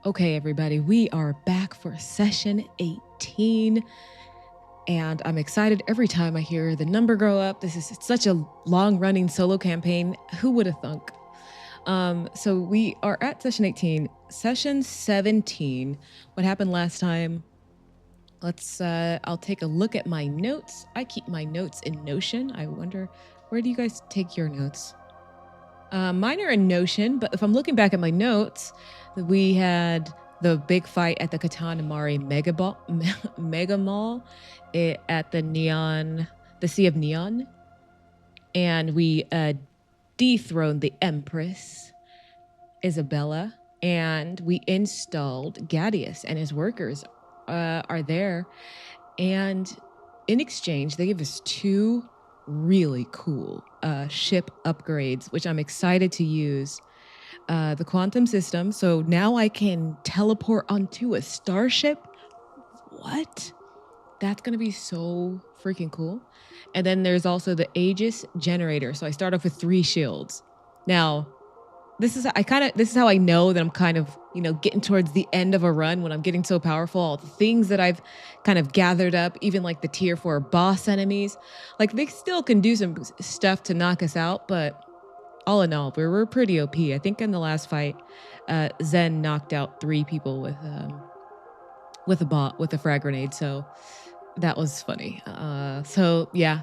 Okay, everybody, we are back for session 18, and I'm excited every time I hear the number grow up. This is such a long-running solo campaign. Who would have thunk? So we are at session 18. Session 17, what happened last time? I'll take a look at my notes. I keep my notes in Notion. I wonder, where do you guys take your notes? Mine are in Notion, but if I'm looking back at my notes, we had the big fight at the Katanamari Mega Mall at the Sea of Neon. And we dethroned the Empress, Isabella, and we installed Gadius, and his workers are there. And in exchange, they give us 2 really cool ship upgrades, which I'm excited to use. The quantum system, so now I can teleport onto a starship. What? That's gonna be so freaking cool. And then there's also the Aegis generator, so I start off with 3 shields. Now, this is how I know that I'm kind of, getting towards the end of a run when I'm getting so powerful. All the things that I've kind of gathered up, even like the tier 4 boss enemies, like they still can do some stuff to knock us out, but all in all, we're pretty OP. I think in the last fight, Zen knocked out 3 people with a frag grenade, so that was funny. So yeah,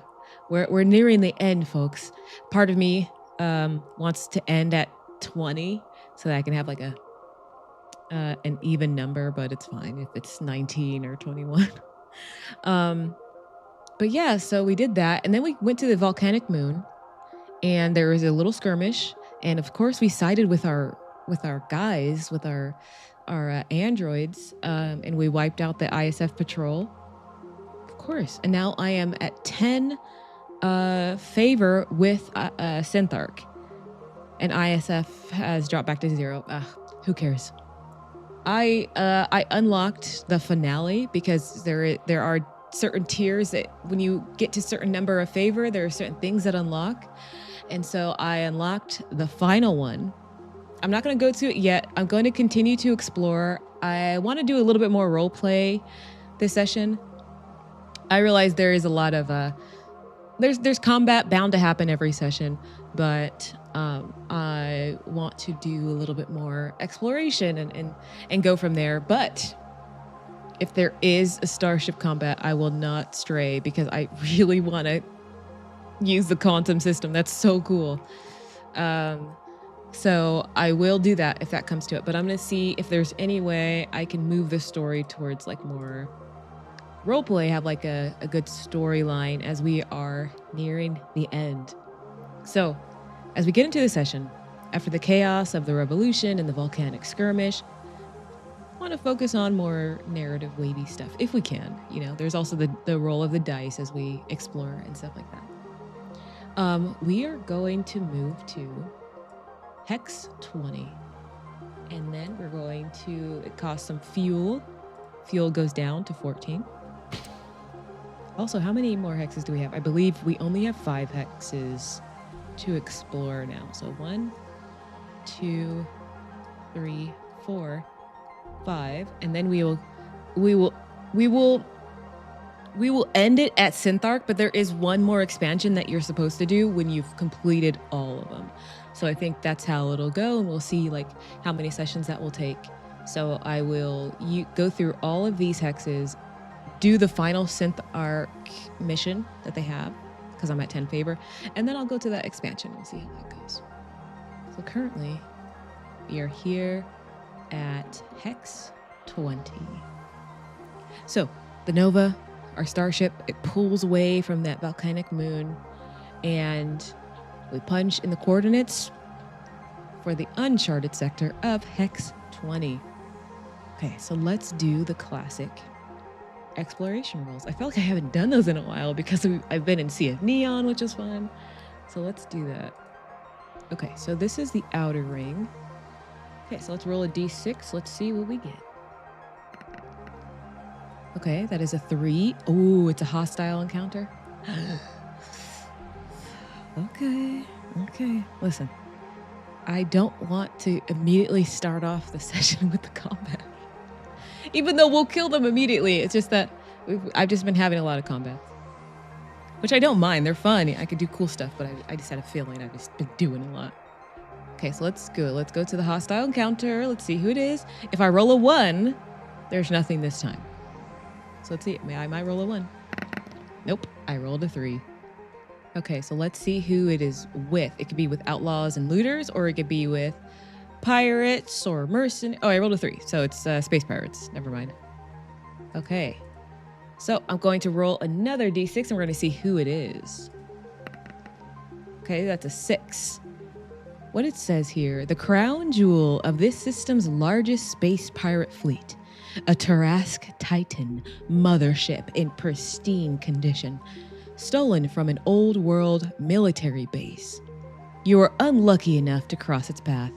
we're nearing the end, folks. Part of me wants to end at 20 so that I can have like an even number, but it's fine if it's 19 or 21. But yeah, so we did that, and then we went to the volcanic moon, and there was a little skirmish, and of course we sided with our guys, with our androids, and we wiped out the ISF patrol, of course. And now I am at 10 favor with Synth Arch, and ISF has dropped back to 0. Who cares? I unlocked the finale because there are certain tiers that when you get to certain number of favor, there are certain things that unlock. And so I unlocked the final one. I'm not going to go to it yet. I'm going to continue to explore. I want to do a little bit more role play this session. I realize there is a lot of there's combat bound to happen every session, but I want to do a little bit more exploration and go from there. But if there is a starship combat, I will not stray because I really want to use the quantum system. That's so cool. So I will do that if that comes to it. But I'm going to see if there's any way I can move the story towards like more roleplay, have like a good storyline as we are nearing the end. So as we get into the session, after the chaos of the revolution and the volcanic skirmish, I want to focus on more narrative wavy stuff if we can. There's also the roll of the dice as we explore and stuff like that. We are going to move to hex 20, and then we're going to, it costs some fuel. Fuel goes down to 14. Also, how many more hexes do we have? I believe we only have 5 hexes to explore now. So 1, 2, 3, 4, 5, and then we will end it at Synth Arch, but there is one more expansion that you're supposed to do when you've completed all of them. So I think that's how it'll go, and we'll see like how many sessions that will take. So I will go through all of these hexes, do the final Synth Arch mission that they have, because I'm at 10 favor, and then I'll go to that expansion. We'll see how that goes. So currently, we are here at hex 20. So the Nova, our starship, it pulls away from that volcanic moon, and we punch in the coordinates for the uncharted sector of hex 20. Okay, so let's do the classic exploration rolls. I feel like I haven't done those in a while because I've been in Sea of Neon, which is fun. So let's do that. Okay, so this is the outer ring. Okay, so let's roll a d6. Let's see what we get. Okay, that is a 3. Oh, it's a hostile encounter. Okay. Listen, I don't want to immediately start off the session with the combat. Even though we'll kill them immediately, it's just that I've just been having a lot of combats. Which I don't mind, they're fun. I could do cool stuff, but I just had a feeling I've just been doing a lot. Okay, so let's go to the hostile encounter. Let's see who it is. If I roll a 1, there's nothing this time. So let's see, I might roll a 1. Nope, I rolled a 3. Okay, so let's see who it is with. It could be with outlaws and looters, or it could be with pirates or mercenaries. Oh, I rolled a 3, so it's space pirates. Never mind. Okay, so I'm going to roll another d6, and we're going to see who it is. Okay, that's a 6. What it says here, the crown jewel of this system's largest space pirate fleet, a Tarask Titan mothership in pristine condition, stolen from an old world military base. You are unlucky enough to cross its path.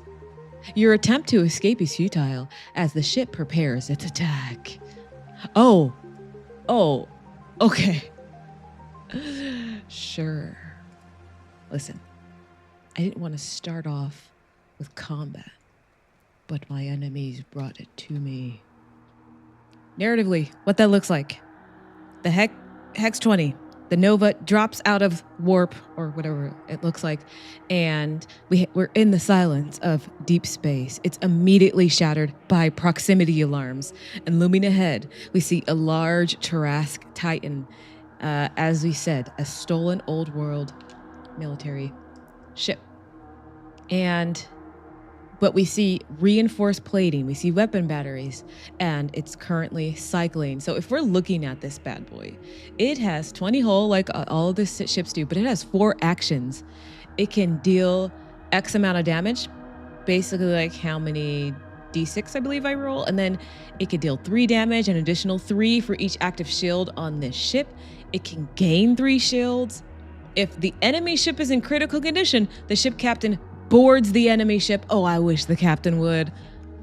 Your attempt to escape is futile as the ship prepares its attack. Oh, okay. Sure. Listen, I didn't want to start off with combat, but my enemies brought it to me. Narratively, what that looks like. The Hex 20. The Nova drops out of warp, or whatever it looks like, and we're in the silence of deep space. It's immediately shattered by proximity alarms, and looming ahead, we see a large Tarask Titan, as we said, a stolen old world military ship. But we see reinforced plating, we see weapon batteries, and it's currently cycling. So if we're looking at this bad boy, it has 20 hull like all of the ships do, but it has 4 actions. It can deal X amount of damage, basically like how many d6 I believe I roll, and then it can deal 3 damage, an additional 3 for each active shield on this ship. It can gain 3 shields. If the enemy ship is in critical condition, the ship captain boards the enemy ship. Oh, I wish the captain would.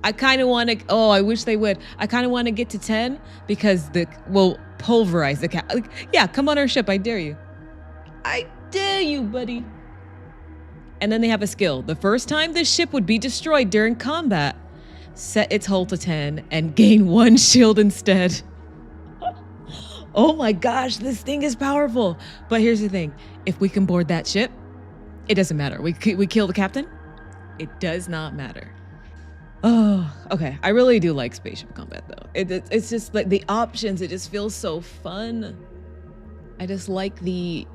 I kind of want to, I wish they would. I kind of want to get to 10 because we'll pulverize the captain. Yeah, come on our ship, I dare you. I dare you, buddy. And then they have a skill. The first time this ship would be destroyed during combat, set its hull to 10 and gain 1 shield instead. Oh my gosh, this thing is powerful. But here's the thing. If we can board that ship, it doesn't matter. We kill the captain. It does not matter. Oh, okay. I really do like spaceship combat though. It's just like the options. It just feels so fun. I just like the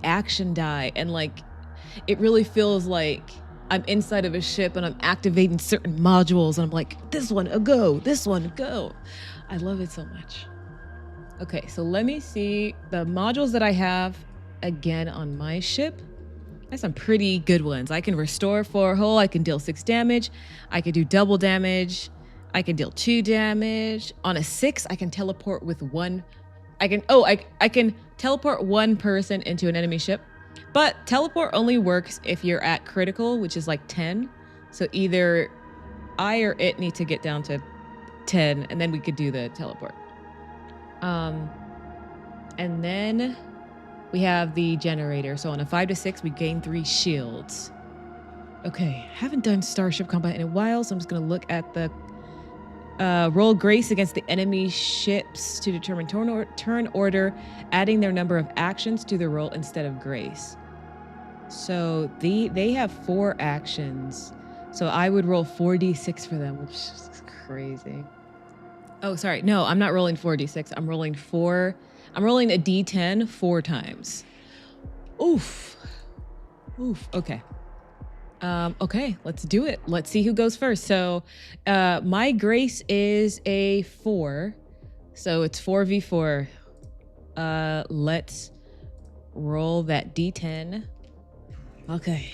action die, and like it really feels like I'm inside of a ship and I'm activating certain modules and I'm like, this one a go, this one go. I love it so much. Okay, so let me see the modules that I have again on my ship. I have some pretty good ones. I can restore 4 hull. I can deal 6 damage. I can do double damage. I can deal 2 damage. On a 6, I can teleport with 1. I can teleport 1 person into an enemy ship. But teleport only works if you're at critical, which is like 10. So either I or it need to get down to 10, and then we could do the teleport. And then we have the generator. So on a 5 to 6, we gain 3 shields. Okay, haven't done starship combat in a while, so I'm just gonna look at the roll grace against the enemy ships to determine turn order, adding their number of actions to the roll instead of grace. So they have 4 actions. So I would roll 4d6 for them, which is crazy. Oh, sorry. No, I'm not rolling 4d6. I'm rolling a d10 4 times. Oof. Okay. Okay, let's do it. Let's see who goes first. So my grace is a 4. So it's 4v4. Let's roll that d10. Okay,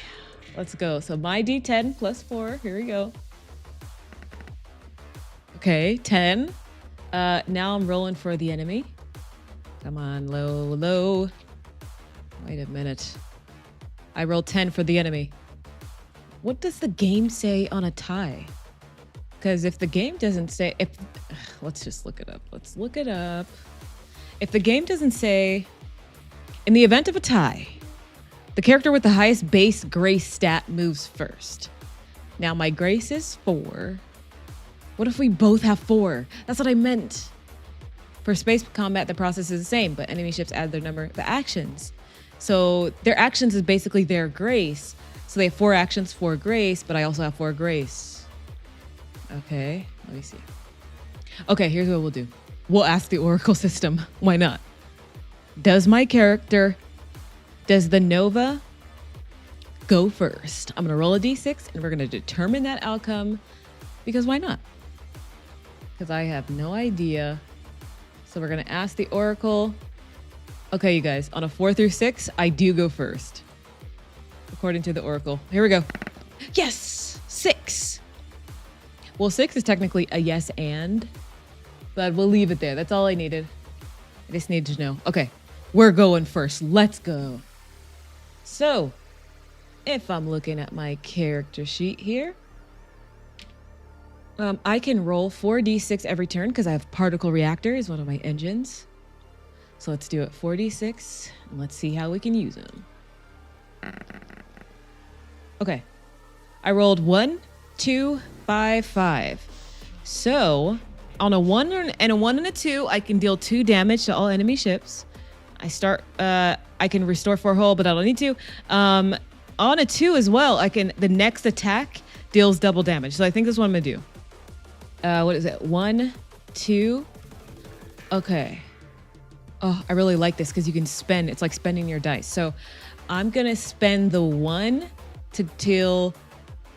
let's go. So my d10 plus 4. Here we go. Okay, 10. Now I'm rolling for the enemy. Come on, low. Wait a minute. I rolled 10 for the enemy. What does the game say on a tie? Because if the game doesn't say, let's just look it up. Let's look it up. If the game doesn't say, in the event of a tie, the character with the highest base grace stat moves first. Now my grace is 4. What if we both have 4? That's what I meant. For space combat, the process is the same, but enemy ships add their number of actions. So their actions is basically their grace. So they have 4 actions, 4 grace, but I also have 4 grace. Okay, let me see. Okay, here's what we'll do. We'll ask the Oracle system. Why not? Does the Nova go first? I'm gonna roll a d6 and we're gonna determine that outcome because why not? Because I have no idea. So we're gonna ask the Oracle. Okay, you guys, on a 4 through 6, I do go first. According to the Oracle. Here we go. Yes! 6. Well, 6 is technically a yes and, but we'll leave it there. That's all I needed. I just needed to know. Okay, we're going first. Let's go. So, if I'm looking at my character sheet here, I can roll 4d6 every turn because I have particle reactor is one of my engines. So let's do it 4d6 and let's see how we can use them. Okay, I rolled 1, 2, 5, 5. So on a 1 and a 1 and a 2, I can deal 2 damage to all enemy ships. I can restore 4 hull, but I don't need to. On a 2 as well, the next attack deals double damage. So I think that's what I'm gonna do. What is it? 1, 2. Okay. Oh, I really like this because you can spend, it's like spending your dice. So I'm gonna spend the 1 to deal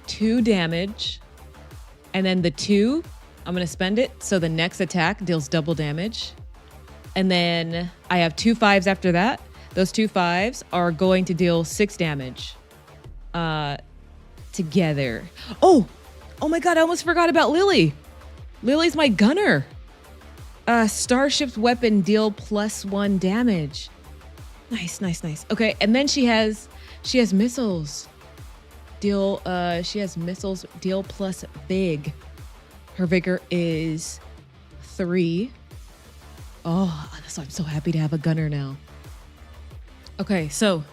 2 damage. And then the 2, I'm gonna spend it. So the next attack deals double damage. And then I have 2 5s after that. Those 2 5s are going to deal 6 damage together. Oh my God, I almost forgot about Lily. Lily's my gunner. Starship's weapon deal +1 damage. Nice, nice, nice. Okay, and then she has missiles. She has missiles deal plus big. Her vigor is 3. Oh, so I'm so happy to have a gunner now. Okay, so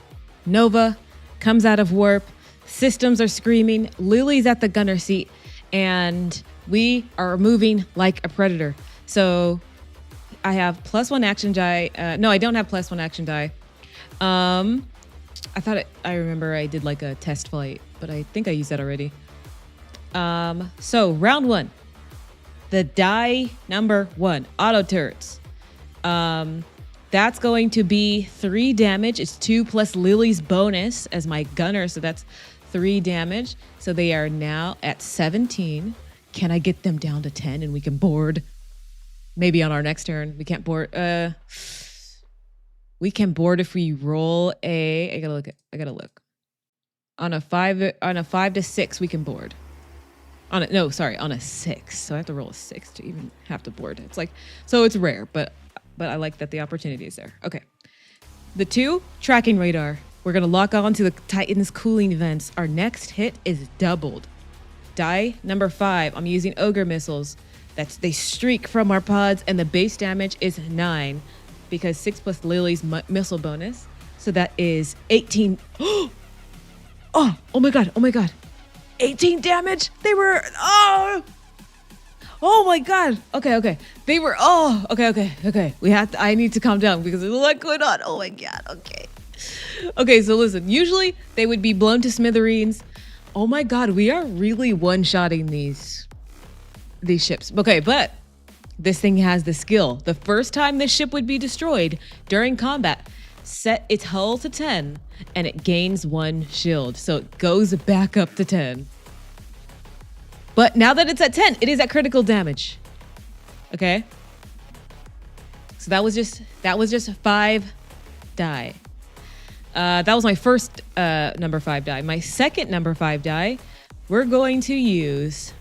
Nova comes out of warp. Systems are screaming. Lily's at the gunner seat, and we are moving like a predator. So I have +1 action die. No, I don't have +1 action die. I remember I did like a test flight, but I think I used that already. So round 1, the die number 1, auto turrets. That's going to be 3 damage. It's 2 plus Lily's bonus as my gunner, so that's 3 damage. So they are now at 17. Can I get them down to 10 and we can board? Maybe on our next turn. We can't board. We can board if we roll I gotta look. On a 5 to 6, we can board. On a 6. So I have to roll a 6 to even have to board. It's like, so it's rare, but I like that the opportunity is there. Okay. The 2, tracking radar. We're gonna lock on to the Titan's cooling vents. Our next hit is doubled. Die number 5. I'm using ogre missiles. They streak from our pods, and the base damage is 9 because 6 plus Lily's missile bonus. So that is 18. Oh my God. 18 damage. They were, oh my God. Okay. They were, okay. I need to calm down because there's a lot going on. Oh my God. Okay, so listen, usually they would be blown to smithereens. Oh my God, we are really one-shotting these ships. Okay, but this thing has the skill. The first time this ship would be destroyed during combat, set its hull to 10 and it gains 1 shield. So it goes back up to 10. But now that it's at 10, it is at critical damage. Okay? So that was just 5 die. That was my first number 5 die. My second number 5 die, we're going to use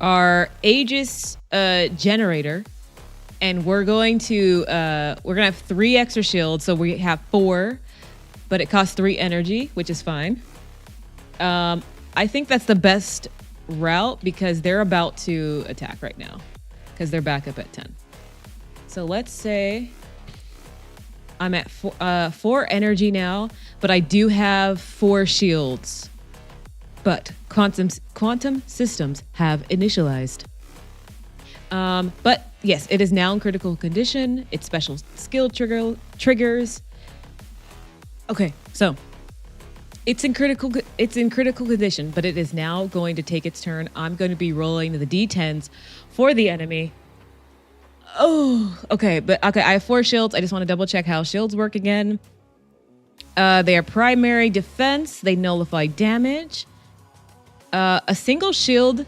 our Aegis generator, and we're gonna have 3 extra shields, so we have 4, but it costs 3 energy, which is fine. I think that's the best route because they're about to attack right now because they're back up at 10. So let's say I'm at 4 energy now, but I do have 4 shields. but quantum systems have initialized. But yes, it is now in critical condition. Its special skill triggers. Okay, so it's in critical condition, but it is now going to take its turn. I'm going to be rolling the d10s for the enemy. Oh, okay, I have 4 shields. I just want to double check how shields work again. They are primary defense. They nullify damage. A single shield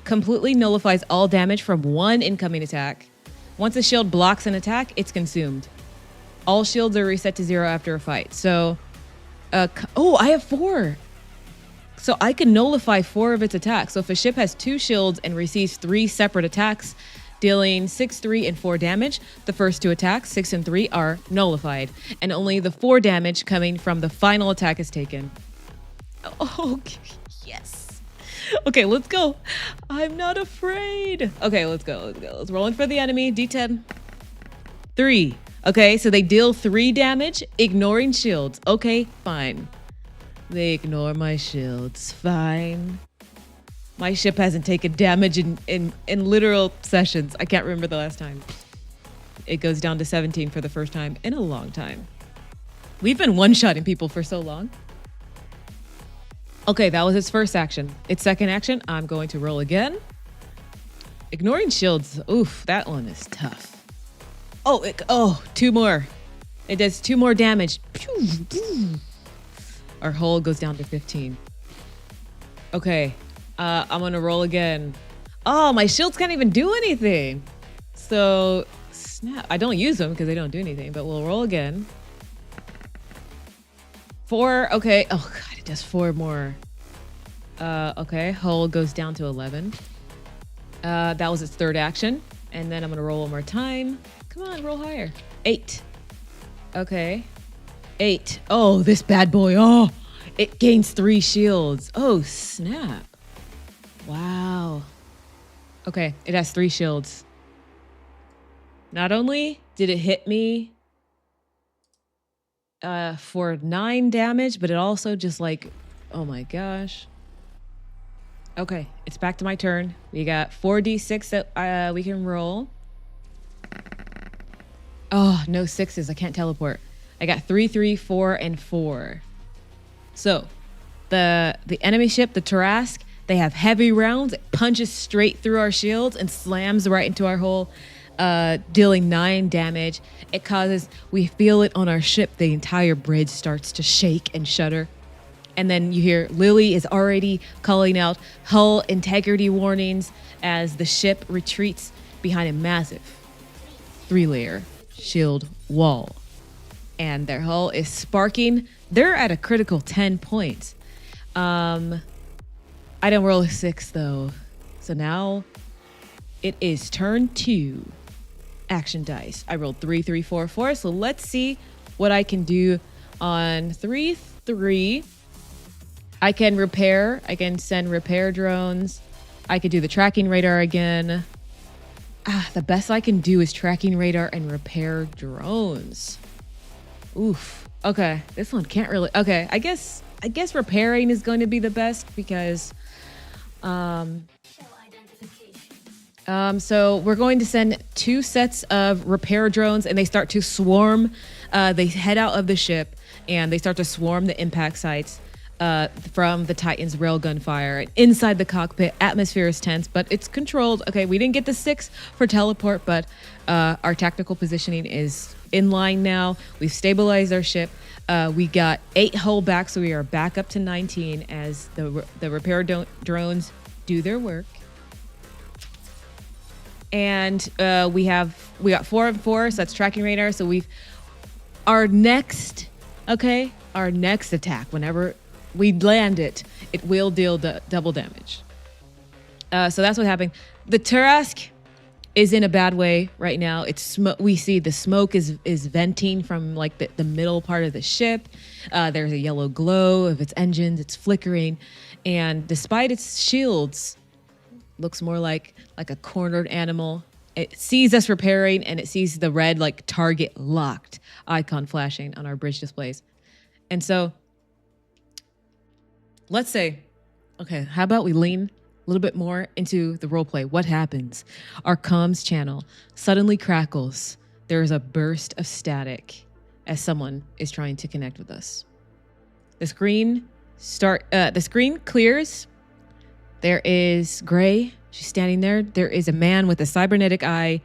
completely nullifies all damage from one incoming attack. Once a shield blocks an attack, it's consumed. All shields are reset to 0 after a fight. So, I have 4. So I can nullify 4 of its attacks. So if a ship has 2 shields and receives 3 separate attacks, dealing 6, 3, and 4 damage, the first 2 attacks, 6 and 3, are nullified. And only the 4 damage coming from the final attack is taken. Oh, yes. Okay, let's go. I'm not afraid. Okay, let's go. Let's roll in for the enemy. D10. 3. Okay, so they deal 3 damage, ignoring shields. Okay, fine. They ignore my shields. Fine. My ship hasn't taken damage in literal sessions. I can't remember the last time. It goes down to 17 for the first time in a long time. We've been one-shotting people for so long. Okay, that was its first action. Its second action, I'm going to roll again. Ignoring shields. Oof, that one is tough. Oh, 2 more. It does 2 more damage. Our hull goes down to 15. Okay, I'm gonna roll again. Oh, my shields can't even do anything. So, snap. I don't use them because they don't do anything, but we'll roll again. 4, okay. Oh God, it does 4 more. Okay, hull goes down to 11. That was its third action. And then I'm gonna roll one more time. Come on, roll higher. 8. Okay. 8. Oh, this bad boy. Oh, it gains 3 shields. Oh, snap. Wow. Okay, it has 3 shields. Not only did it hit me for 9 damage, but it also just like, oh my gosh. Okay, it's back to my turn. We got 4d6 that we can roll. Oh, no 6s. I can't teleport. I got 3, 3, 4, and 4. So, the enemy ship, the Tarask, they have heavy rounds. It punches straight through our shields and slams right into our hull, dealing 9 damage. It causes, we feel it on our ship. The entire bridge starts to shake and shudder. And then you hear Lily is already calling out hull integrity warnings as the ship retreats behind a massive 3-layer shield wall. And their hull is sparking. They're at a critical 10 points. I didn't roll a 6 though. So now it is turn 2. Action dice. I rolled 3, 3, 4, 4. So let's see what I can do on 3, 3. I can repair. I can send repair drones. I could do the tracking radar again. The best I can do is tracking radar and repair drones. Oof. Okay, this one can't really. Okay, I guess repairing is going to be the best because, so we're going to send 2 sets of repair drones, and they start to swarm. They head out of the ship and they start to swarm the impact sites. From the Titan's railgun fire. Inside the cockpit, atmosphere is tense, but it's controlled. Okay, we didn't get the 6 for teleport, but our tactical positioning is in line now. We've stabilized our ship. We got 8 hull back, so we are back up to 19 as the repair drones do their work. And we got 4 and 4, so that's tracking radar. So our next attack, whenever we land it will deal double damage. So that's what happened. The Tarask is in a bad way right now. We see the smoke is venting from like the middle part of the ship. There's a yellow glow of its engines. It's flickering, and despite its shields, looks more like a cornered animal. It sees us repairing, and it sees the red like target locked icon flashing on our bridge displays, and so. Let's say Okay, how about we lean a little bit more into the role play? What happens? Our comms channel suddenly crackles. There is a burst of static as someone is trying to connect with us. The screen clears. There is Gray. She's standing there. There is a man with a cybernetic eye,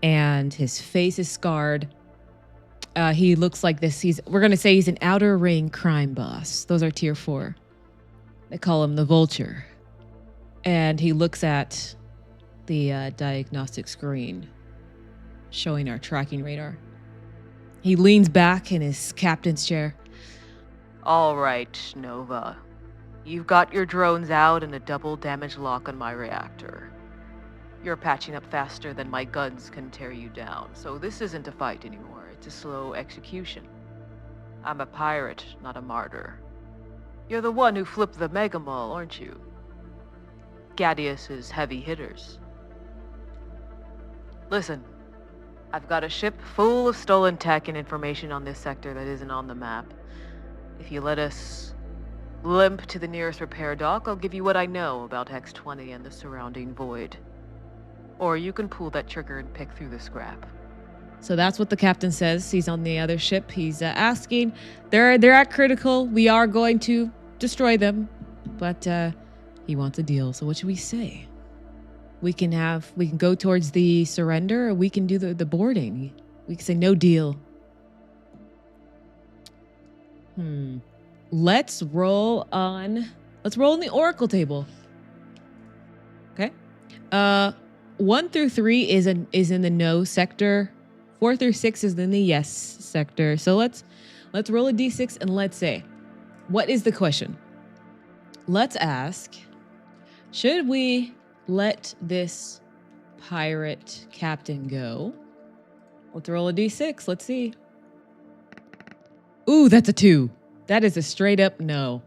and his face is scarred. He looks like this. We're gonna say he's an outer ring crime boss. Those are tier 4. They call him the Vulture. And he looks at the diagnostic screen showing our tracking radar. He leans back in his captain's chair. All right, Nova. You've got your drones out and a double damage lock on my reactor. You're patching up faster than my guns can tear you down, so this isn't a fight anymore. It's a slow execution. I'm a pirate, not a martyr. You're the one who flipped the Mega Mall, aren't you? Gadius's heavy hitters. Listen, I've got a ship full of stolen tech and information on this sector that isn't on the map. If you let us limp to the nearest repair dock, I'll give you what I know about Hex 20 and the surrounding void. Or you can pull that trigger and pick through the scrap. So that's what the captain says. He's on the other ship. He's asking. They're at critical. We are going to destroy them, but he wants a deal. So what should we say? We can go towards the surrender, or we can do the boarding. We can say no deal. Let's roll on the Oracle table. Okay. 1 through 3 is in the no sector. 4 through 6 is in the yes sector. So let's roll a d6 and let's say, what is the question? Let's ask, should we let this pirate captain go? Let's roll a d6. Let's see. Ooh, that's a 2. That is a straight up no.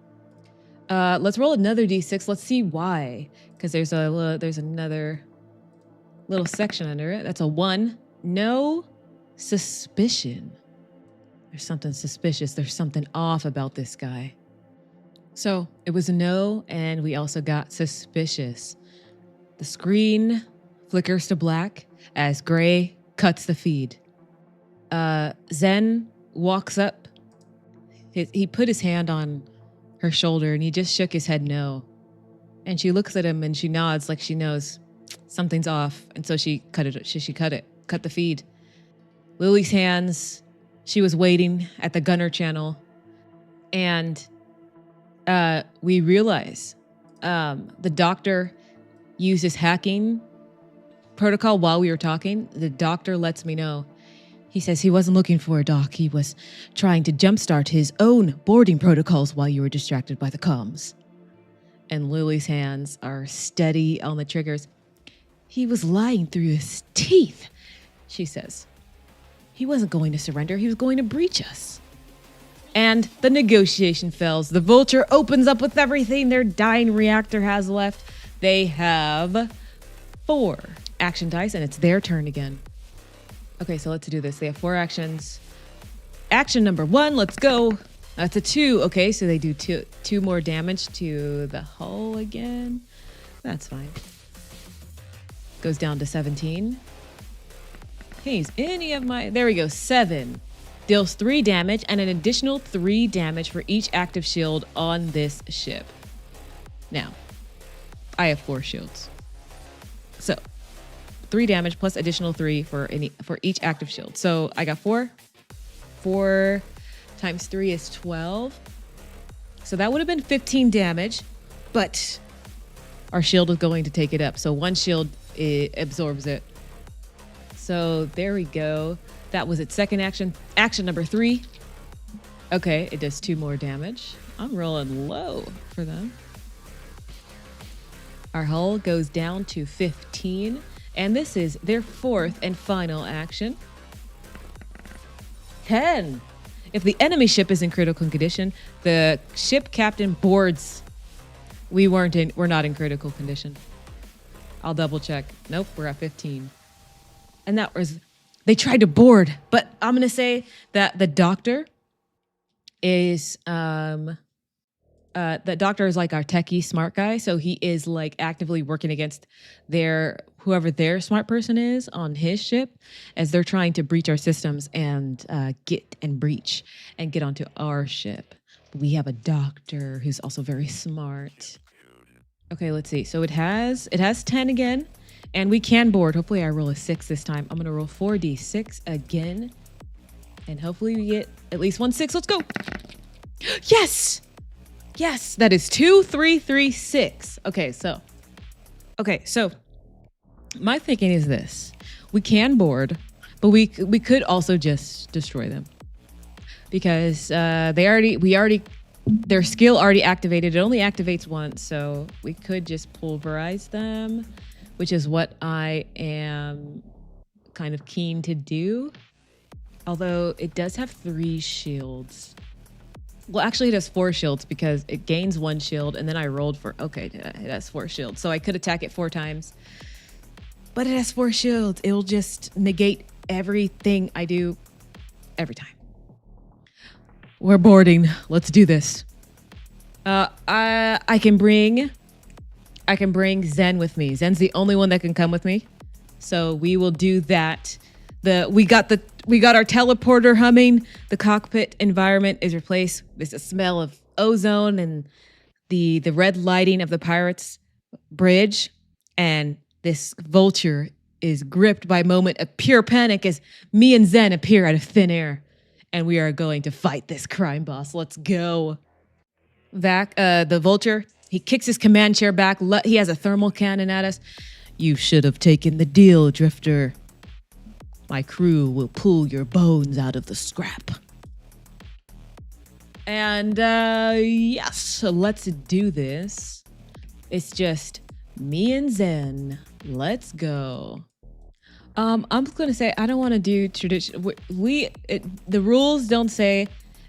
Let's roll another d6. Let's see why. Because there's another little section under it. That's a 1. No suspicion. There's something suspicious. There's something off about this guy. So it was a no, and we also got suspicious. The screen flickers to black as Gray cuts the feed. Zen walks up. He put his hand on her shoulder and he just shook his head no. And she looks at him and she nods like she knows something's off. And so she cut the feed. Lily's hands, she was waiting at the gunner channel. And we realize the doctor uses hacking protocol while we were talking. The doctor lets me know. He says he wasn't looking for a doc. He was trying to jumpstart his own boarding protocols while you were distracted by the comms. And Lily's hands are steady on the triggers. He was lying through his teeth, she says. He wasn't going to surrender. He was going to breach us. And the negotiation fails. The Vulture opens up with everything their dying reactor has left. They have 4 action dice, and it's their turn again. Okay, so let's do this. They have 4 actions. Action number 1, let's go. That's a 2. Okay, so they do two more damage to the hull again. That's fine. Goes down to 17. Hey, there we go, 7. Deals 3 damage and an additional 3 damage for each active shield on this ship. Now, I have 4 shields. So 3 damage plus additional 3 for each active shield. So I got 4. 4 times 3 is 12. So that would have been 15 damage, but our shield is going to take it up. So 1 shield absorbs it. So there we go. That was its second action. Action number 3. Okay, it does 2 more damage. I'm rolling low for them. Our hull goes down to 15. And this is their 4th and final action. 10. If the enemy ship is in critical condition, the ship captain boards. We're not in critical condition. I'll double check. Nope, we're at 15. And they tried to board, but I'm going to say that the doctor is the doctor is like our techie smart guy, so he is like actively working against whoever their smart person is on his ship as they're trying to breach our systems and breach and get onto our ship. We have a doctor who's also very smart. Okay, let's see. So it has 10 again, and we can board. Hopefully I roll a 6 this time. I'm gonna roll 4d6 again, and hopefully we get at least 1 6. Let's go. Yes. Yes, that is 2 3 3 6. Okay, so my thinking is this: we can board, but we could also just destroy them because their skill already activated. It only activates once, so we could just pulverize them, which is what I am kind of keen to do. Although it does have 3 shields. Well, actually, it has 4 shields because it gains 1 shield, and then I rolled for... Okay, it has 4 shields, so I could attack it 4 times. But it has 4 shields. It'll just negate everything I do every time. We're boarding. Let's do this. I can bring Zen with me. Zen's the only one that can come with me, so we will do that. We got our teleporter humming. The cockpit environment is replaced. There's a smell of ozone and the red lighting of the pirates' bridge. And this vulture is gripped by a moment of pure panic as me and Zen appear out of thin air. And we are going to fight this crime boss. Let's go. Vac, the vulture, he kicks his command chair back. He has a thermal cannon at us. You should have taken the deal, Drifter. My crew will pull your bones out of the scrap. And yes, so let's do this. It's just me and Zen. Let's go. I'm just gonna say I don't want to do tradition. The rules don't say.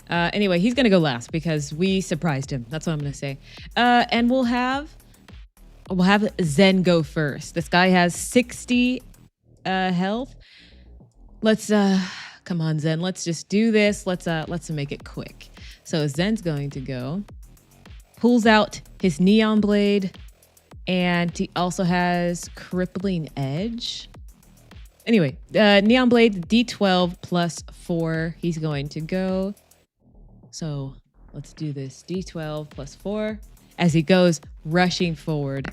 Anyway, he's gonna go last because we surprised him. That's what I'm gonna say. And we'll have Zen go first. This guy has 60 health. Let's come on, Zen. Let's just do this. Let's make it quick. So Zen's going to go, pulls out his neon blade, and he also has crippling edge. Anyway, neon blade D12 plus 4. He's going to go. So let's do this. D12 plus 4 as he goes rushing forward.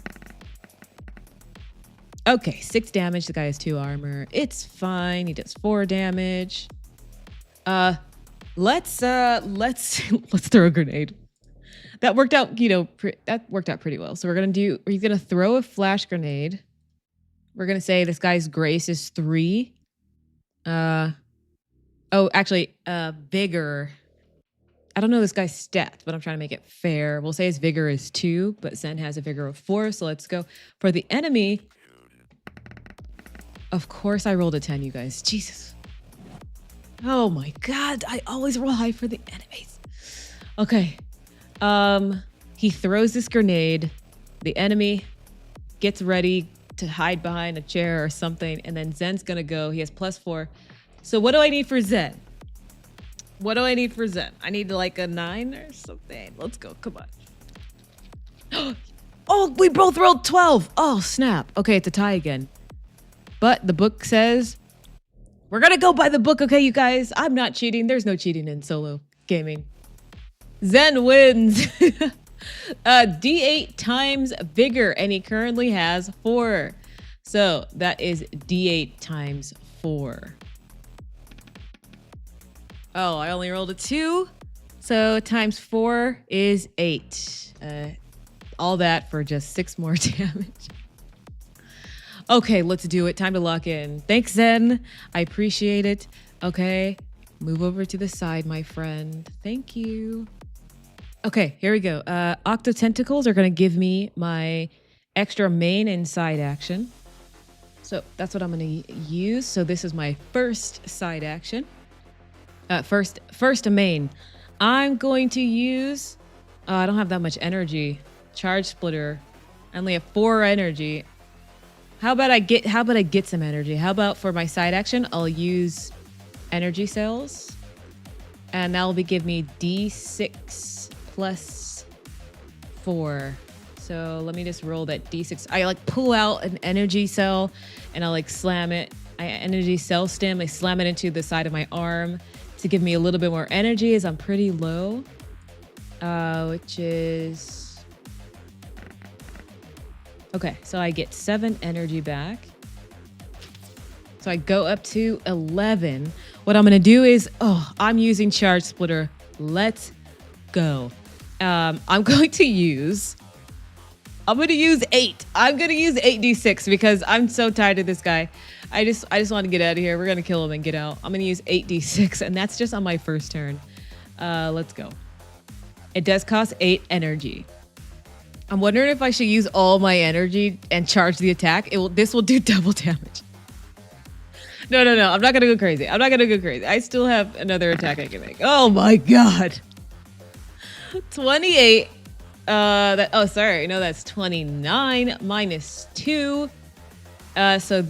Okay, 6 damage. The guy has 2 armor. It's fine. He does 4 damage. Let's throw a grenade. That worked out, pretty well. So he's gonna throw a flash grenade. We're gonna say this guy's grace is 3. Vigor. I don't know this guy's stats, but I'm trying to make it fair. We'll say his vigor is 2, but Zen has a vigor of 4. So let's go for the enemy. Of course I rolled a 10, you guys. Jesus. Oh my God. I always roll high for the enemies. Okay. He throws this grenade. The enemy gets ready to hide behind a chair or something. And then Zen's going to go. He has plus 4. So what do I need for Zen? I need like a 9 or something. Let's go. Come on. Oh, we both rolled 12. Oh, snap. Okay, it's a tie again. But the book says we're going to go by the book, okay, you guys? I'm not cheating. There's no cheating in solo gaming. Zen wins. D8 times vigor, and he currently has 4. So that is D8 times 4. Oh, I only rolled a 2. So times 4 is 8. All that for just 6 more damage. Okay, let's do it. Time to lock in. Thanks, Zen. I appreciate it. Okay, move over to the side, my friend. Thank you. Okay, here we go. Octo Tentacles are going to give me my extra main and side action. So that's what I'm going to use. So this is my first side action. First main. I'm going to use... I don't have that much energy. Charge Splitter. I only have 4 energy. How about I get some energy? How about for my side action, I'll use energy cells. And that will give me D6 plus 4. So let me just roll that D6. I like pull out an energy cell and I like slam it. Energy cell stem. I slam it into the side of my arm to give me a little bit more energy as I'm pretty low. Which is... Okay, so I get 7 energy back. So I go up to 11. What I'm going to do is, I'm using Charge Splitter. Let's go. I'm going to use 8. I'm going to use 8d6 because I'm so tired of this guy. I just want to get out of here. We're going to kill him and get out. I'm going to use 8d6, and that's just on my first turn. Let's go. It does cost 8 energy. I'm wondering if I should use all my energy and charge the attack. This will do double damage. No. I'm not going to go crazy. I still have another attack I can make. Oh my god. 28. That's 29 minus 2. So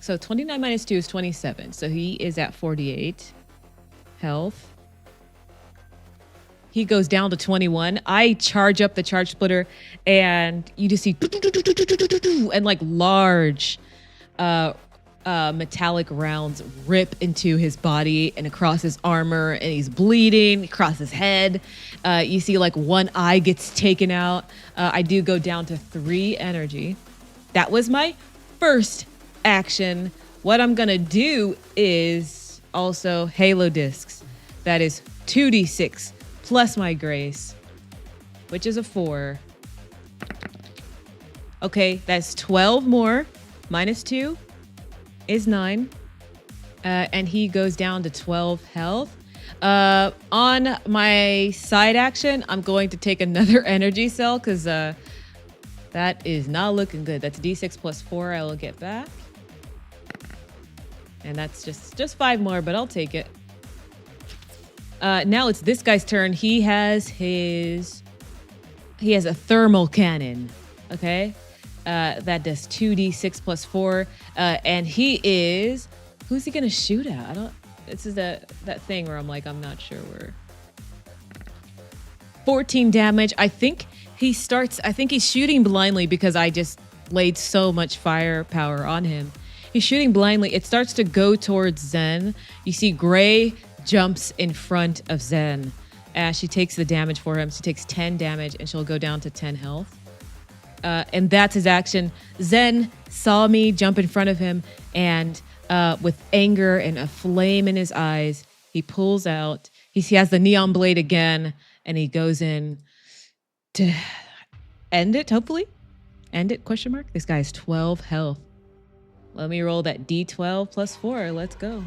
29 minus 2 is 27. So he is at 48 health. He goes down to 21. I charge up the Charge Splitter, and you just see and like large metallic rounds rip into his body and across his armor, and he's bleeding across his head. You see like one eye gets taken out. I do go down to 3 energy. That was my first action. What I'm gonna do is also Halo Discs. That is 2d6 plus my grace, which is a 4. Okay, that's 12 more. Minus 2 is 9. And he goes down to 12 health. On my side action, I'm going to take another energy cell because that is not looking good. That's d6 plus 4 I will get back. And that's just 5 more, but I'll take it. Now it's this guy's turn. He has a thermal cannon. Okay. That does 2d6 plus 4. And who's he gonna shoot at? This is that thing where I'm not sure where. 14 damage. I think he's shooting blindly because I just laid so much firepower on him. He's shooting blindly. It starts to go towards Zen. You see Gray jumps in front of Zen. She takes the damage for him. She takes 10 damage and she'll go down to 10 health. And that's his action. Zen saw me jump in front of him, and with anger and a flame in his eyes, he pulls out. He has the neon blade again, and he goes in to end it, hopefully. End it, question mark? This guy has 12 health. Let me roll that D12 plus 4. Let's go.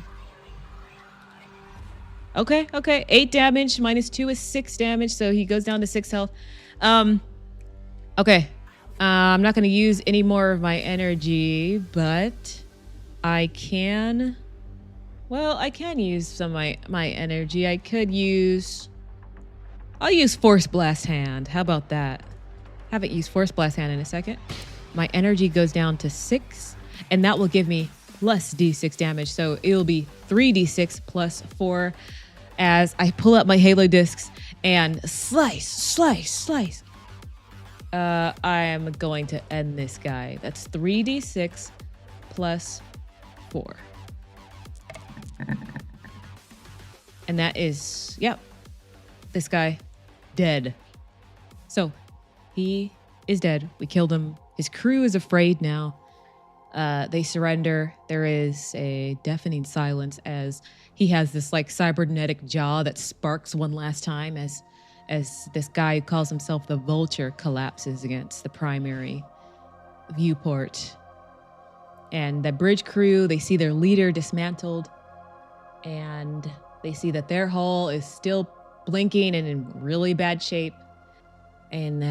Okay. 8 damage minus 2 is 6 damage, so he goes down to 6 health. Okay. I'm not going to use any more of my energy, but I can use some of my energy. I'll use Force Blast Hand. How about that? Haven't used Force Blast Hand in a second. My energy goes down to 6, and that will give me plus d6 damage. So it'll be 3d6 plus 4 as I pull out my Halo Discs and slice. I am going to end this guy. That's 3d6 plus 4. And that is, this guy dead. So he is dead. We killed him. His crew is afraid now. They surrender. There is a deafening silence as he has this like cybernetic jaw that sparks one last time as this guy who calls himself the Vulture collapses against the primary viewport. And the bridge crew, they see their leader dismantled, and they see that their hull is still blinking and in really bad shape, and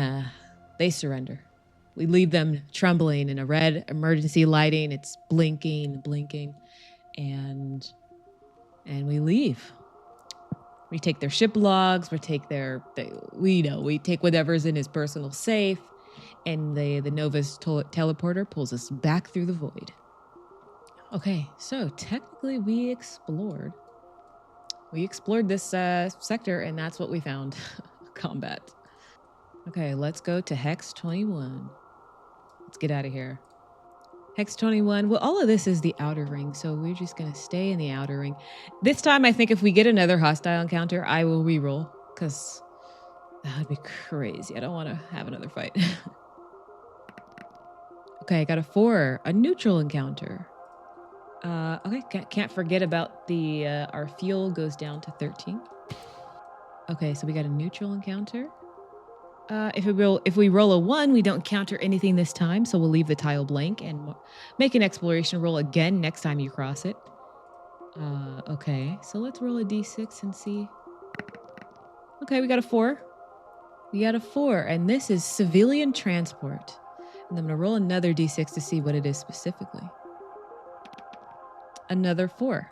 they surrender. We leave them trembling in a red emergency lighting. It's blinking, and we leave. We take their ship logs. We take we take whatever's in his personal safe, and the Nova's teleporter pulls us back through the void. Okay, so technically we explored this sector, and that's what we found. Combat. Okay, let's go to Hex 21. Let's get out of here. Hex 21. Well, all of this is the outer ring, so we're just going to stay in the outer ring. This time, I think if we get another hostile encounter, I will reroll, because that would be crazy. I don't want to have another fight. Okay, I got a 4. A neutral encounter. Okay, can't forget about the our fuel goes down to 13. Okay, so we got a neutral encounter. If we roll a 1, we don't counter anything this time, so we'll leave the tile blank and make an exploration roll again next time you cross it. Okay, so let's roll a d6 and see. Okay, we got a 4. We got a 4, and this is civilian transport. And I'm going to roll another d6 to see what it is specifically. Another 4.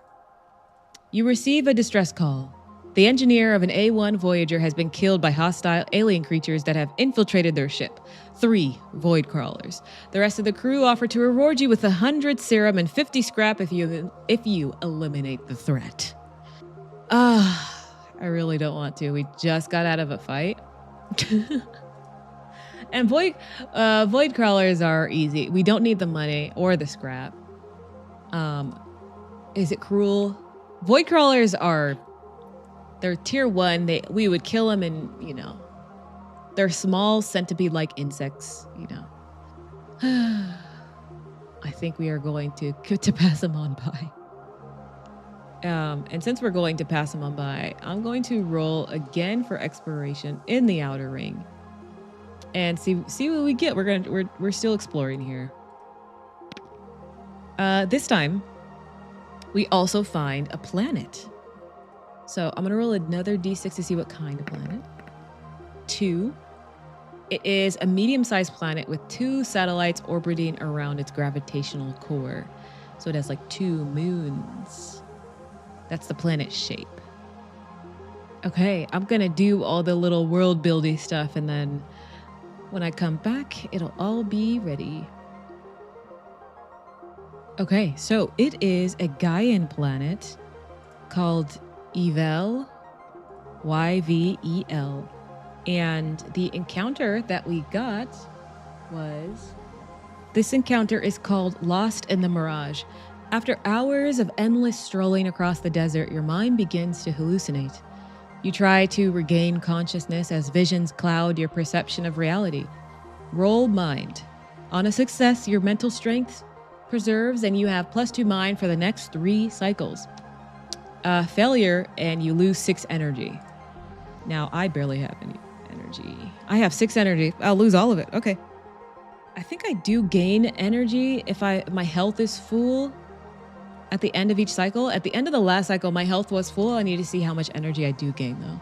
You receive a distress call. The engineer of an A1 Voyager has been killed by hostile alien creatures that have infiltrated their ship. 3 void crawlers. The rest of the crew offer to reward you with 100 serum and 50 scrap if you eliminate the threat. I really don't want to. We just got out of a fight. And void crawlers are easy. We don't need the money or the scrap. Is it cruel? Void crawlers they're tier 1. We would kill them, and they're small centipede-like insects. I think we are going to pass them on by. And since we're going to pass them on by, I'm going to roll again for exploration in the outer ring, and see what we get. We're still exploring here. This time, we also find a planet. So I'm gonna roll another d6 to see what kind of planet. 2. It is a medium-sized planet with 2 satellites orbiting around its gravitational core. So it has like 2 moons. That's the planet's shape. Okay, I'm gonna do all the little world building stuff, and then when I come back, it'll all be ready. Okay, so it is a Gaian planet called Yvel, Yvel. And the encounter that we got this encounter is called Lost in the Mirage. After hours of endless strolling across the desert, your mind begins to hallucinate. You try to regain consciousness as visions cloud your perception of reality. Roll mind. On a success, your mental strength preserves and you have +2 mind for the next 3 cycles. Failure and you lose 6 energy. Now, I barely have any energy. I have 6 energy. I'll lose all of it. Okay. I think I do gain energy if my health is full at the end of each cycle. At the end of the last cycle, my health was full. I need to see how much energy I do gain, though.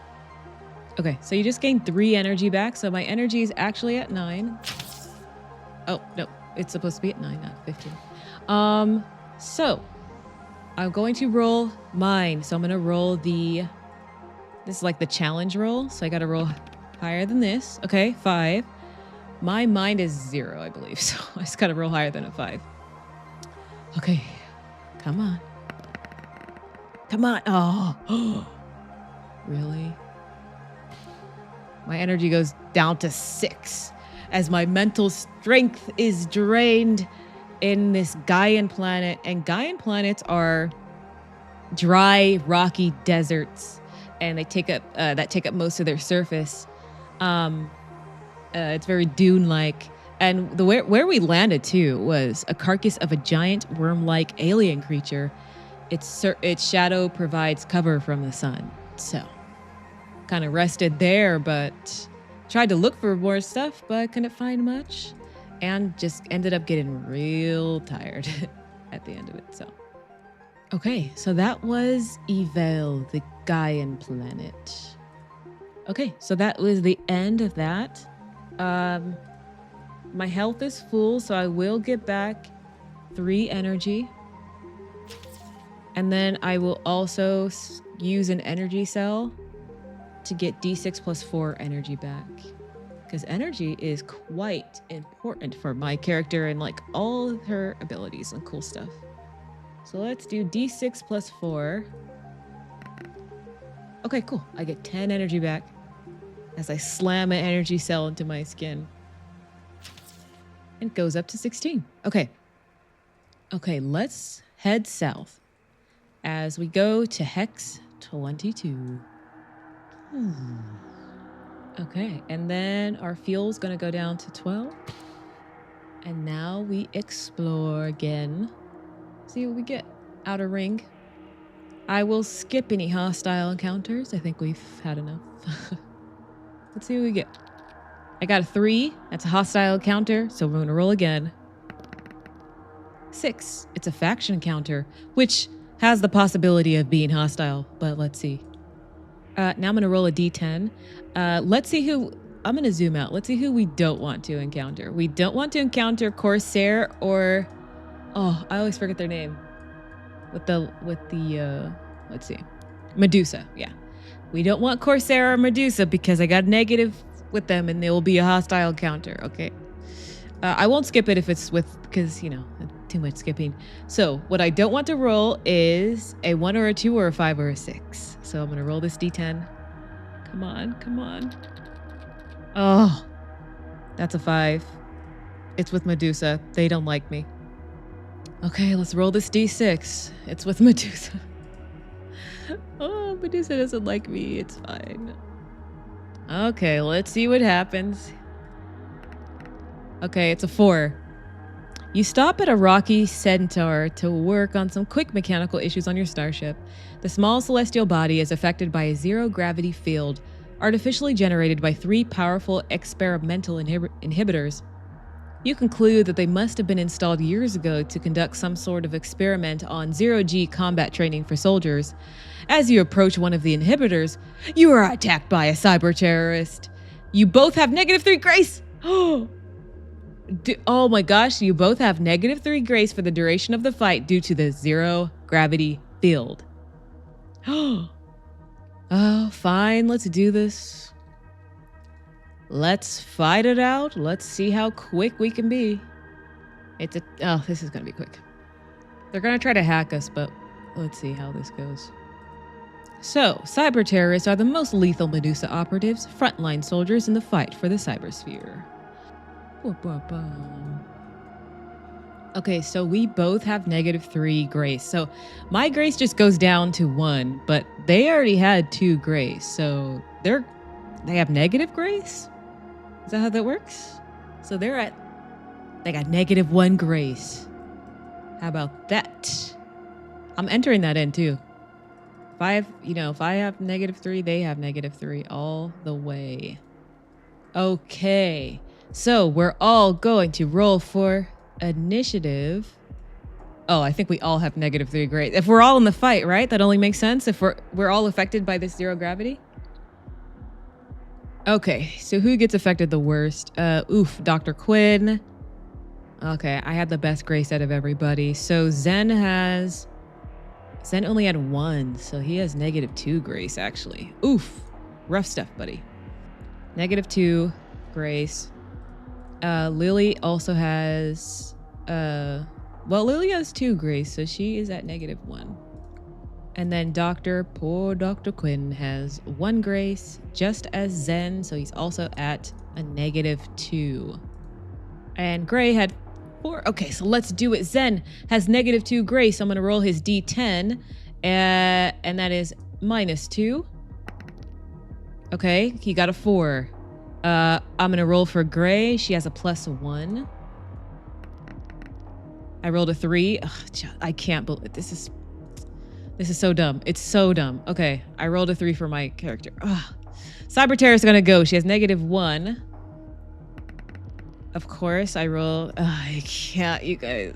Okay, so you just gained 3 energy back. So my energy is actually at 9. Oh, no. It's supposed to be at 9, not 15. So I'm going to roll mine. So I'm going to roll this is like the challenge roll. So I got to roll higher than this. Okay, 5. My mind is 0, I believe. So I just got to roll higher than a 5. Okay, come on. Come on. Oh, really? My energy goes down to 6 as my mental strength is drained in this Gaian planet. And Gaian planets are dry, rocky deserts, and they take up most of their surface. It's very dune-like. And where we landed too was a carcass of a giant worm-like alien creature. Its shadow provides cover from the sun. So kind of rested there, but tried to look for more stuff, but couldn't find much, and just ended up getting real tired at the end of it. So okay, so that was Yvel, the Gaian planet. Okay, so that was the end of that. My health is full, so I will get back 3 energy. And then I will also use an energy cell to get d6 plus 4 energy back. Because energy is quite important for my character and like all her abilities and cool stuff. So let's do d6 plus 4. Okay, cool. I get 10 energy back. as I slam an energy cell into my skin. And goes up to 16. Okay. Okay, let's head south as we go to hex 22. Okay, and then our fuel's gonna go down to 12. And now we explore again. See what we get. Outer ring. I will skip any hostile encounters. I think we've had enough. Let's see what we get. I got a 3. That's a hostile encounter, so we're gonna roll again. 6. It's a faction encounter, which has the possibility of being hostile, but let's see. Now I'm gonna roll a d10. Let's see who... I'm gonna zoom out. Let's see who we don't want to encounter. We don't want to encounter Corsair or... Oh, I always forget their name. With the let's see. Medusa, yeah. We don't want Corsair or Medusa because I got negative with them and there will be a hostile encounter, okay? I won't skip it if it's with... Because, you know, too much skipping. So, what I don't want to roll is a 1 or a 2 or a 5 or a 6. So, I'm gonna roll this d10. Come on, come on. Oh, that's a 5. It's with Medusa. They don't like me. Okay, let's roll this d6. It's with Medusa. Oh, Medusa doesn't like me. It's fine. Okay, let's see what happens. Okay, it's a 4. You stop at a rocky centaur to work on some quick mechanical issues on your starship. The small celestial body is affected by a zero-gravity field artificially generated by 3 powerful experimental inhibitors. You conclude that they must have been installed years ago to conduct some sort of experiment on zero-G combat training for soldiers. As you approach one of the inhibitors, you are attacked by a cyber terrorist. You both have -3 grace. Oh my gosh, you both have -3 grace for the duration of the fight due to the zero-gravity field. Oh, fine, let's do this. Let's fight it out. Let's see how quick we can be. Oh, this is gonna be quick. They're gonna try to hack us, but let's see how this goes. So, cyber terrorists are the most lethal Medusa operatives, frontline soldiers in the fight for the cybersphere. Okay, so we both have -3 grace. So my grace just goes down to 1, but they already had 2 grace. So they have negative grace? Is that how that works? So they got -1 grace. How about that? I'm entering that in too. If I have -3, they have -3 all the way. Okay. So we're all going to roll for initiative. Oh, I think we all have -3 grace. If we're all in the fight, right? That only makes sense if we're all affected by this zero gravity. Okay, so who gets affected the worst? Dr. Quinn. Okay, I had the best grace out of everybody. So Zen only had 1, so he has -2 grace, actually. Oof, rough stuff, buddy. -2 grace. Lily also has, Lily has 2 grace, so she is at -1. And then poor Dr. Quinn has 1 grace, just as Zen, so he's also at a -2. And Gray had 4. Okay, so let's do it. Zen has -2 grace. I'm going to roll his d10, and that is -2. Okay, he got a 4. I'm going to roll for Gray. She has a +1. I rolled a 3. Ugh, I can't believe this is so dumb. It's so dumb. Okay, I rolled a 3 for my character. Ugh. Cyber Terror is gonna go. She has -1. Of course, I roll. I can't, you guys.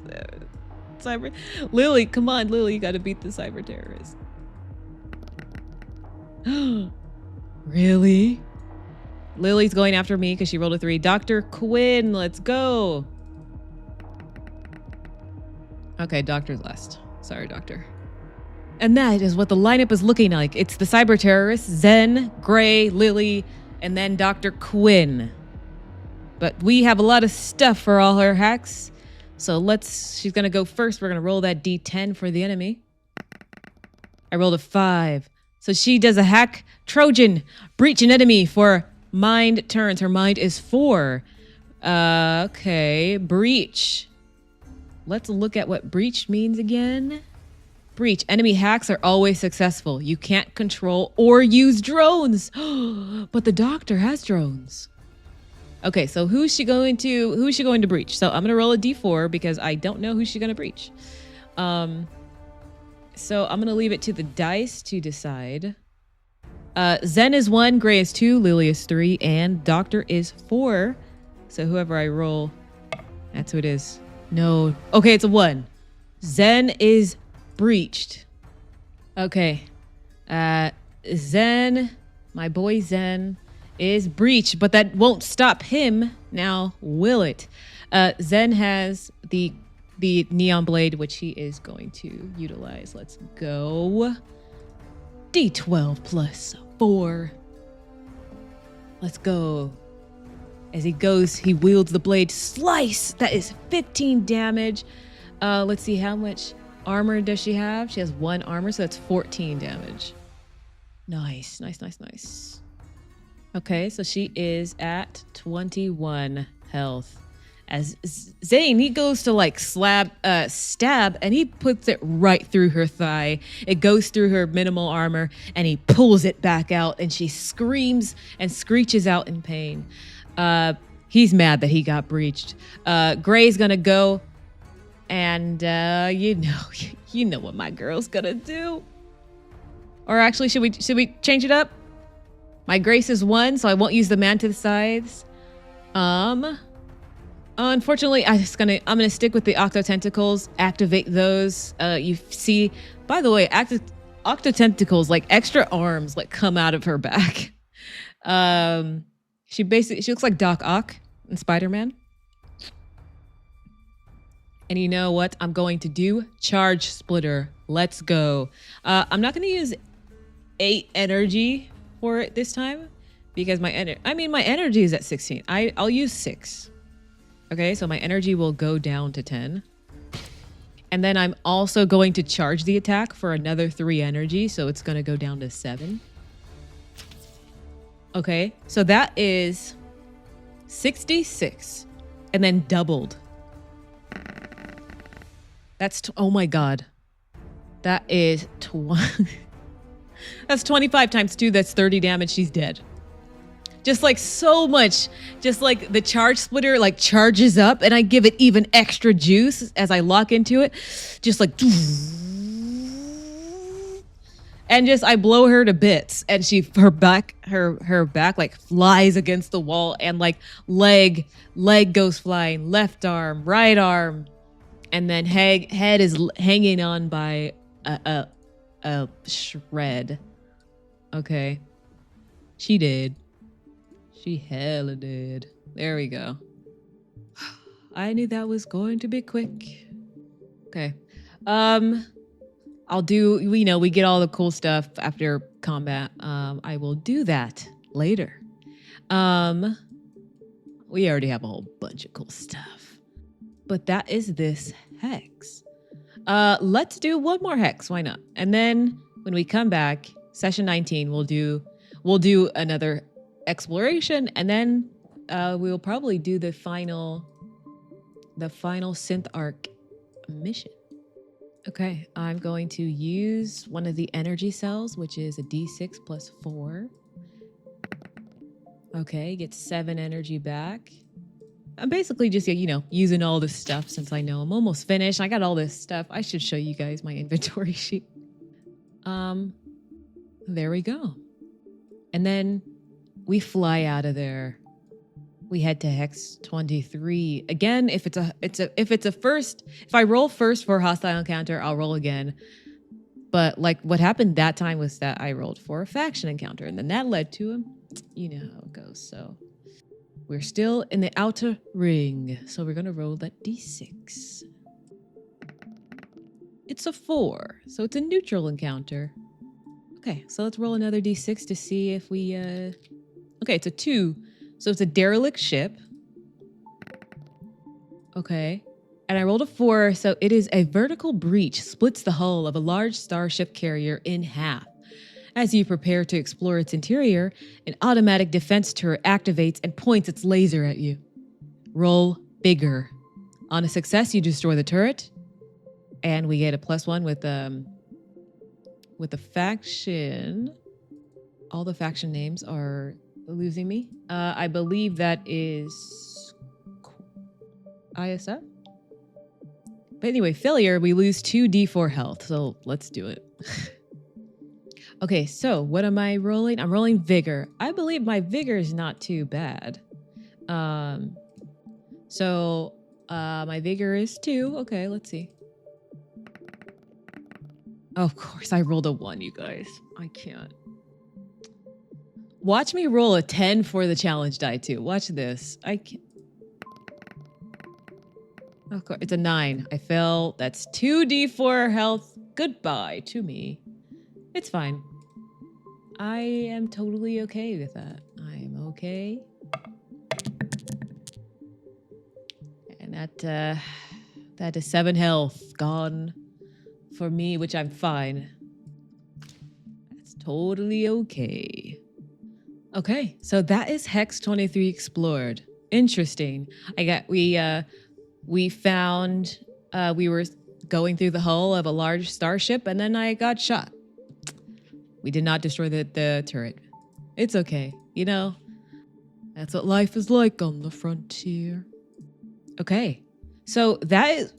Lily, come on, Lily, you gotta beat the cyber terrorist. Really? Lily's going after me because she rolled a 3. Dr. Quinn, let's go. Okay, Doctor's last. Sorry, Doctor. And that is what the lineup is looking like. It's the cyber terrorists, Zen, Gray, Lily, and then Dr. Quinn. But we have a lot of stuff for all her hacks. So she's gonna go first. We're gonna roll that d10 for the enemy. I rolled a 5. So she does a hack, Trojan, breach an enemy for Mind turns. Her mind is 4. Okay. Breach. Let's look at what breach means again. Breach. Enemy hacks are always successful. You can't control or use drones. But the doctor has drones. Okay, so who's she going to breach? So I'm gonna roll a d4 because I don't know who she's gonna breach. So I'm gonna leave it to the dice to decide. Zen is 1, Gray is 2, Lily is 3, and Doctor is 4. So whoever I roll, that's who it is. No. Okay, it's a 1. Zen is breached. Okay. Zen, my boy Zen, is breached, but that won't stop him now, will it? Zen has the neon blade, which he is going to utilize. Let's go. D12 plus 4. Let's go. As he goes, he wields the blade. Slice! That is 15 damage. Let's see, how much armor does she have? She has 1 armor, so that's 14 damage. Nice, nice, nice, nice. Okay, so she is at 21 health. As Zane, he goes to like stab, and he puts it right through her thigh. It goes through her minimal armor, and he pulls it back out, and she screams and screeches out in pain. He's mad that he got breached. Gray's gonna go, and you know what my girl's gonna do. Or actually, should we change it up? My grace is 1, so I won't use the man to the sides. Unfortunately, I'm gonna stick with the octo tentacles. Activate those. You see, by the way, octo tentacles, like extra arms, like come out of her back. She looks like Doc Ock in Spider-Man. And you know what I'm going to do? Charge splitter. Let's go. I'm not gonna use 8 energy for it this time because my energy is at 16. I'll use 6. Okay, so my energy will go down to 10. And then I'm also going to charge the attack for another 3 energy, so it's going to go down to 7. Okay, so that is 66 and then doubled. That's, oh my God. That is, that's 25 times 2, that's 30 damage, she's dead. Just like so much, just like the charge splitter like charges up and I give it even extra juice as I lock into it. Just like, and just I blow her to bits and her back like flies against the wall and like leg goes flying, left arm, right arm, and then head is hanging on by a shred. Okay. She did. She hella did. There we go. I knew that was going to be quick. Okay. I'll do, we get all the cool stuff after combat. I will do that later. We already have a whole bunch of cool stuff. But that is this hex. Let's do one more hex. Why not? And then when we come back, session 19, we'll do another exploration, and then we'll probably do the final Synth Arch mission. Okay, I'm going to use one of the energy cells, which is a D6 plus 4. Okay, get 7 energy back. I'm basically just, using all this stuff since I know I'm almost finished. I got all this stuff. I should show you guys my inventory sheet. There we go. And then we fly out of there. We head to hex 23. Again, if I roll first for a hostile encounter, I'll roll again. But like what happened that time was that I rolled for a faction encounter, and then that led to him. You know how it goes. So we're still in the outer ring. So we're gonna roll that D6. It's a 4, so it's a neutral encounter. Okay, so let's roll another D6 to see if we okay, it's a 2. So it's a derelict ship. Okay. And I rolled a 4, so it is a vertical breach splits the hull of a large starship carrier in half. As you prepare to explore its interior, an automatic defense turret activates and points its laser at you. Roll bigger. On a success, you destroy the turret, and we get a +1 with the faction. All the faction names are losing me. I believe that is ISF. But anyway, failure, we lose 2d4 health. So let's do it. Okay, so what am I rolling? I'm rolling vigor. I believe my vigor is not too bad. So my vigor is 2. Okay, let's see. Oh, of course, I rolled a 1, you guys. I can't. Watch me roll a 10 for the challenge die too. Watch this. I can't. Of course, it's a 9. I fell. That's 2d4 health. Goodbye to me. It's fine. I am totally okay with that. I am okay. And that is 7 health gone for me, which I'm fine. That's totally okay. Okay, so that is Hex 23 explored. Interesting. We found we were going through the hull of a large starship, and then I got shot. We did not destroy the turret. It's okay. You know, that's what life is like on the frontier. Okay, so that is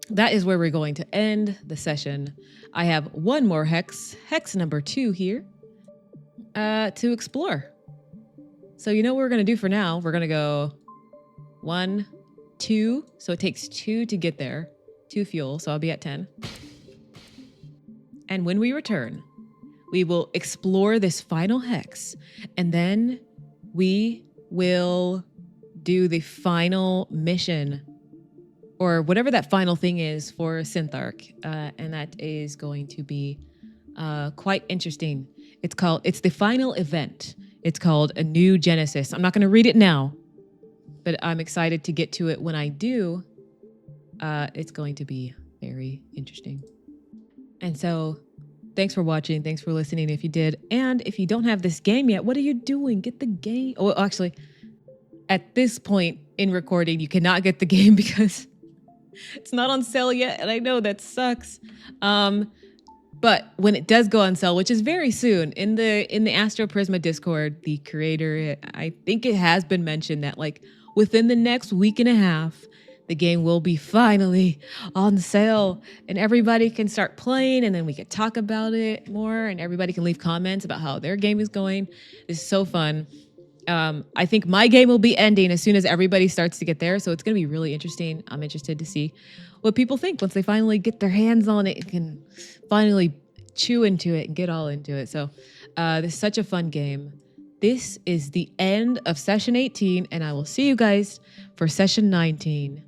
that is where we're going to end the session. I have one more hex number 2 here, to explore. So you know what we're gonna do for now? We're gonna go 1, 2. So it takes 2 to get there. 2 fuel, so I'll be at 10. And when we return, we will explore this final hex, and then we will do the final mission, or whatever that final thing is for Synth Arch, and that is going to be quite interesting. It's the final event. It's called A New Genesis. I'm not going to read it now, but I'm excited to get to it when I do. It's going to be very interesting. And so, thanks for watching. Thanks for listening if you did. And if you don't have this game yet, what are you doing? Get the game. Oh, actually, at this point in recording, you cannot get the game because it's not on sale yet. And I know that sucks. But when it does go on sale, which is very soon, in the Astroprisma Discord, the creator, I think it has been mentioned that like within the next week and a half, the game will be finally on sale and everybody can start playing, and then we can talk about it more and everybody can leave comments about how their game is going. It's so fun. I think my game will be ending as soon as everybody starts to get there. So it's going to be really interesting. I'm interested to see what people think once they finally get their hands on it and can finally chew into it and get all into it. So this is such a fun game. This is the end of session 18, and I will see you guys for session 19.